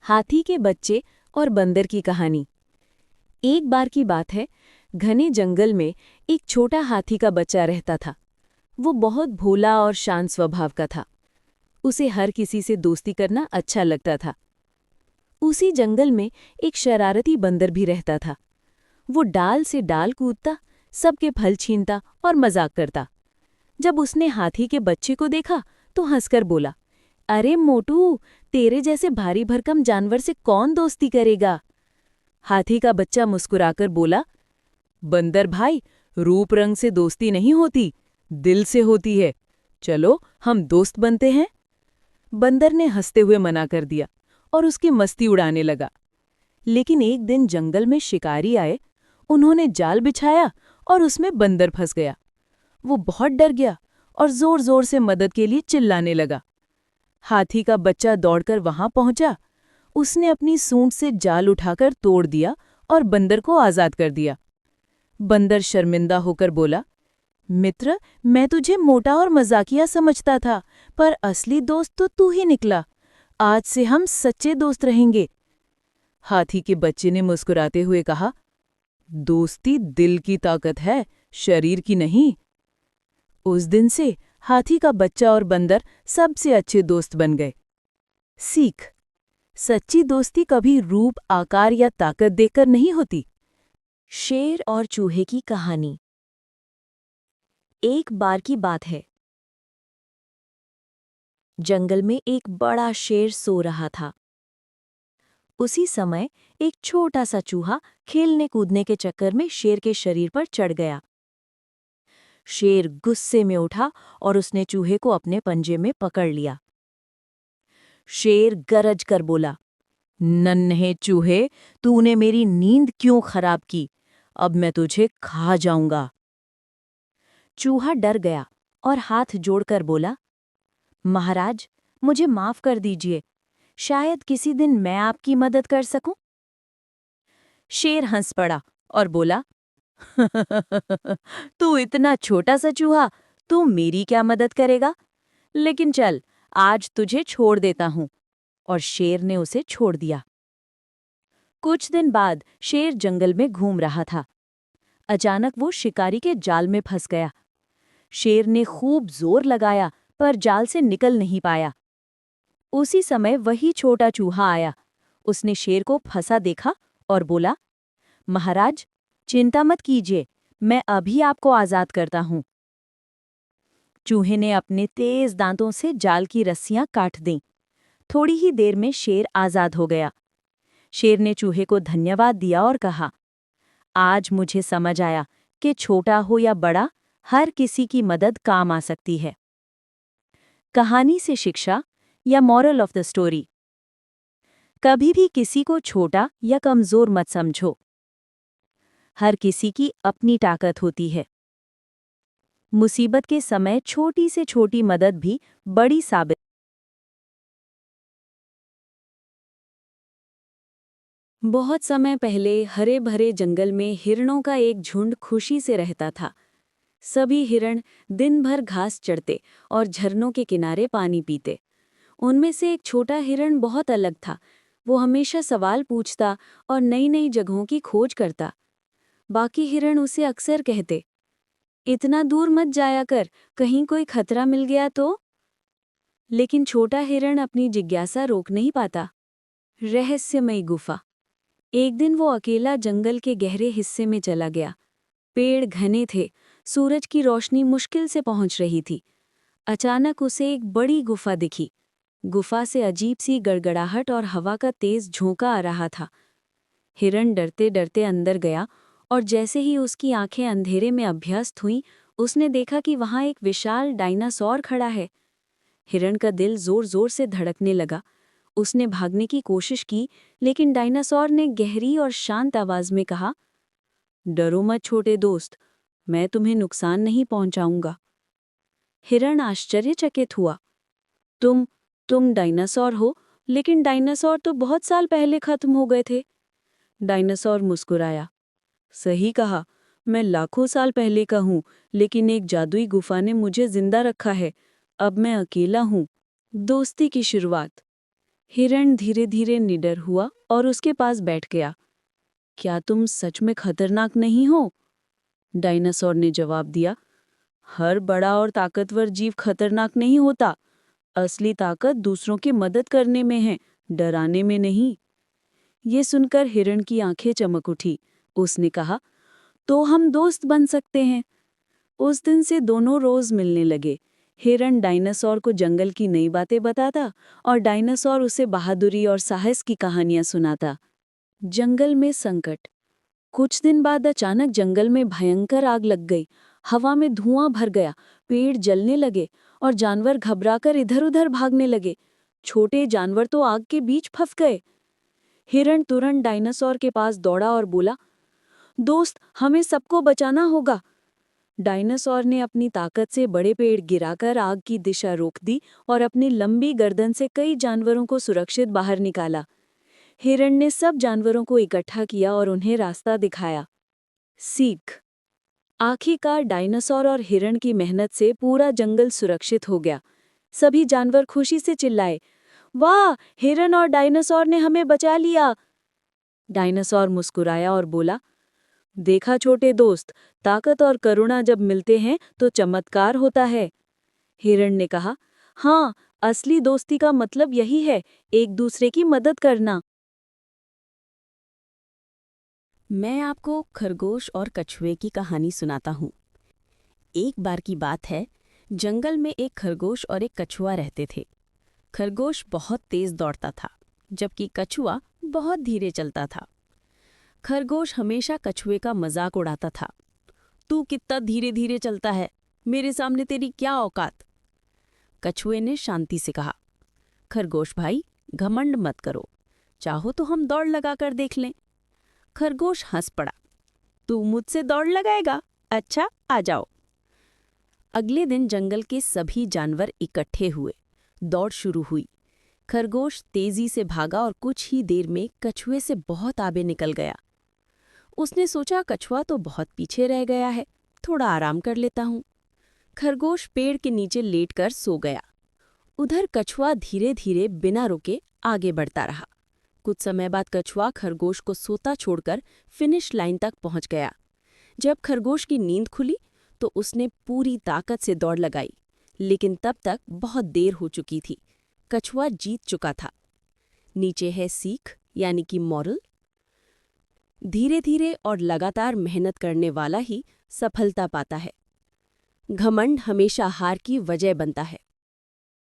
हाथी के बच्चे और बंदर की कहानी। एक बार की बात है, घने जंगल में एक छोटा हाथी का बच्चा रहता था। वो बहुत भोला और शांत स्वभाव का था। उसे हर किसी से दोस्ती करना अच्छा लगता था। उसी जंगल में एक शरारती बंदर भी रहता था। वो डाल से डाल कूदता, सबके फल छीनता और मजाक करता। जब उसने हाथी के बच्चे को देखा तो हंसकर बोला, अरे मोटू, तेरे जैसे भारी भरकम जानवर से कौन दोस्ती करेगा। हाथी का बच्चा मुस्कुराकर बोला, बंदर भाई, रूप रंग से दोस्ती नहीं होती, दिल से होती है। चलो हम दोस्त बनते हैं। बंदर ने हंसते हुए मना कर दिया और उसकी मस्ती उड़ाने लगा। लेकिन एक दिन जंगल में शिकारी आए। उन्होंने जाल बिछाया और उसमें बंदर फंस गया। वो बहुत डर गया और जोर जोर से मदद के लिए चिल्लाने लगा। हाथी का बच्चा दौड़कर वहां पहुंचा। उसने अपनी सूंड से जाल उठाकर तोड़ दिया और बंदर को आजाद कर दिया। बंदर शर्मिंदा होकर बोला, मित्र, मैं तुझे मोटा और मजाकिया समझता था, पर असली दोस्त तो तू ही निकला। आज से हम सच्चे दोस्त रहेंगे। हाथी के बच्चे ने मुस्कुराते हुए कहा, दोस्ती दिल की ताकत है, शरीर की नहीं। उस दिन से हाथी का बच्चा और बंदर सबसे अच्छे दोस्त बन गए। सीख: सच्ची दोस्ती कभी रूप, आकार या ताकत देखकर नहीं होती। शेर और चूहे की कहानी। एक बार की बात है, जंगल में एक बड़ा शेर सो रहा था। उसी समय एक छोटा सा चूहा खेलने कूदने के चक्कर में शेर के शरीर पर चढ़ गया। शेर गुस्से में उठा और उसने चूहे को अपने पंजे में पकड़ लिया। शेर गरज कर बोला, नन्हे चूहे, तूने मेरी नींद क्यों खराब की? अब मैं तुझे खा जाऊंगा। चूहा डर गया और हाथ जोड़कर बोला, महाराज, मुझे माफ कर दीजिए, शायद किसी दिन मैं आपकी मदद कर सकूं। शेर हंस पड़ा और बोला, तू इतना छोटा सा चूहा, तू मेरी क्या मदद करेगा? लेकिन चल, आज तुझे छोड़ देता हूं। और शेर ने उसे छोड़ दिया। कुछ दिन बाद शेर जंगल में घूम रहा था। अचानक वो शिकारी के जाल में फंस गया। शेर ने खूब जोर लगाया, पर जाल से निकल नहीं पाया। उसी समय वही छोटा चूहा आया। उसने शेर को फंसा देखा और बोला, महाराज, चिंता मत कीजिए, मैं अभी आपको आजाद करता हूं। चूहे ने अपने तेज दांतों से जाल की रस्सियां काट दीं। थोड़ी ही देर में शेर आजाद हो गया। शेर ने चूहे को धन्यवाद दिया और कहा, आज मुझे समझ आया कि छोटा हो या बड़ा, हर किसी की मदद काम आ सकती है। कहानी से शिक्षा या मॉरल ऑफ द स्टोरी: कभी भी किसी को छोटा या कमजोर मत समझो। हर किसी की अपनी ताकत होती है। मुसीबत के समय छोटी से छोटी मदद भी बड़ी साबित। बहुत समय पहले हरे भरे जंगल में हिरणों का एक झुंड खुशी से रहता था। सभी हिरण दिन भर घास चढ़ते और झरनों के किनारे पानी पीते। उनमें से एक छोटा हिरण बहुत अलग था। वो हमेशा सवाल पूछता और नई नई जगहों की खोज करता। बाकी हिरण उसे अक्सर कहते, इतना दूर मत जाया कर, कहीं कोई खतरा मिल गया तो। लेकिन छोटा हिरण अपनी जिज्ञासा रोक नहीं पाता। रहस्यमयी गुफा। एक दिन वो अकेला जंगल के गहरे हिस्से में चला गया। पेड़ घने थे, सूरज की रोशनी मुश्किल से पहुंच रही थी। अचानक उसे एक बड़ी गुफा दिखी। गुफा से अजीब सी गड़गड़ाहट और हवा का तेज झोंका आ रहा था। हिरण डरते डरते अंदर गया और जैसे ही उसकी आंखें अंधेरे में अभ्यस्त हुईं, उसने देखा कि वहां एक विशाल डायनासोर खड़ा है। हिरण का दिल जोर जोर से धड़कने लगा। उसने भागने की कोशिश की, लेकिन डायनासोर ने गहरी और शांत आवाज में कहा, डरो मत छोटे दोस्त, मैं तुम्हें नुकसान नहीं पहुंचाऊंगा। हिरण आश्चर्यचकित हुआ। तुम डायनासोर हो, लेकिन डायनासोर तो बहुत साल पहले खत्म हो गए थे। डायनासोर मुस्कुराया, सही कहा, मैं लाखों साल पहले का हूं, लेकिन एक जादुई गुफा ने मुझे जिंदा रखा है। अब मैं अकेला हूं। दोस्ती की शुरुआत। हिरण धीरे धीरे निडर हुआ और उसके पास बैठ गया। क्या तुम सच में खतरनाक नहीं हो? डायनासोर ने जवाब दिया। हर बड़ा और ताकतवर जीव खतरनाक नहीं होता। असली ताकत दूसरों की मदद करने में है, डराने में नहीं। ये सुनकर हिरण की आंखें चमक उठी। उसने कहा, तो हम दोस्त बन सकते हैं। उस दिन से दोनों रोज मिलने लगे। हिरण डायनासोर को जंगल की नई बातें बताता और डायनासोर उसे बहादुरी और साहस की कहानियां सुनाता। जंगल में संकट। कुछ दिन बाद अचानक जंगल में भयंकर आग लग गई। हवा में धुआं भर गया, पेड़ जलने लगे और जानवर घबराकर इधर-उधर भागने लगे। छोटे जानवर तो आग के बीच फंस गए। हिरण तुरंत डायनासोर के पास दौड़ा और बोला, दोस्त, हमें सबको बचाना होगा। डायनासोर ने अपनी ताकत से बड़े पेड़ गिराकर आग की दिशा रोक दी और अपनी लंबी गर्दन से कई जानवरों को सुरक्षित बाहर निकाला। हिरण ने सब जानवरों को इकट्ठा किया और उन्हें रास्ता दिखाया। सीख। आखिरकार डायनासोर और हिरण की मेहनत से पूरा जंगल सुरक्षित हो गया। सभी जानवर खुशी से चिल्लाए, वाह, हिरण और डायनासोर ने हमें बचा लिया। डायनासोर मुस्कुराया और बोला, देखा छोटे दोस्त, ताकत और करुणा जब मिलते हैं तो चमत्कार होता है। हिरण ने कहा, हाँ, असली दोस्ती का मतलब यही है, एक दूसरे की मदद करना। मैं आपको खरगोश और कछुए की कहानी सुनाता हूँ। एक बार की बात है, जंगल में एक खरगोश और एक कछुआ रहते थे। खरगोश बहुत तेज दौड़ता था, जबकि कछुआ बहुत धीरे चलता था। खरगोश हमेशा कछुए का मजाक उड़ाता था। तू कितना धीरे धीरे चलता है, मेरे सामने तेरी क्या औकात। कछुए ने शांति से कहा, खरगोश भाई, घमंड मत करो, चाहो तो हम दौड़ लगाकर देख लें। खरगोश हंस पड़ा, तू मुझसे दौड़ लगाएगा? अच्छा, आ जाओ। अगले दिन जंगल के सभी जानवर इकट्ठे हुए। दौड़ शुरू हुई। खरगोश तेजी से भागा और कुछ ही देर में कछुए से बहुत आगे निकल गया। उसने सोचा, कछुआ तो बहुत पीछे रह गया है, थोड़ा आराम कर लेता हूँ। खरगोश पेड़ के नीचे लेटकर सो गया। उधर कछुआ धीरे धीरे बिना रुके आगे बढ़ता रहा। कुछ समय बाद कछुआ खरगोश को सोता छोड़कर फिनिश लाइन तक पहुंच गया। जब खरगोश की नींद खुली तो उसने पूरी ताकत से दौड़ लगाई, लेकिन तब तक बहुत देर हो चुकी थी। कछुआ जीत चुका था। नीचे है सीख, यानी कि मॉरल। धीरे धीरे और लगातार मेहनत करने वाला ही सफलता पाता है। घमंड हमेशा हार की वजह बनता है।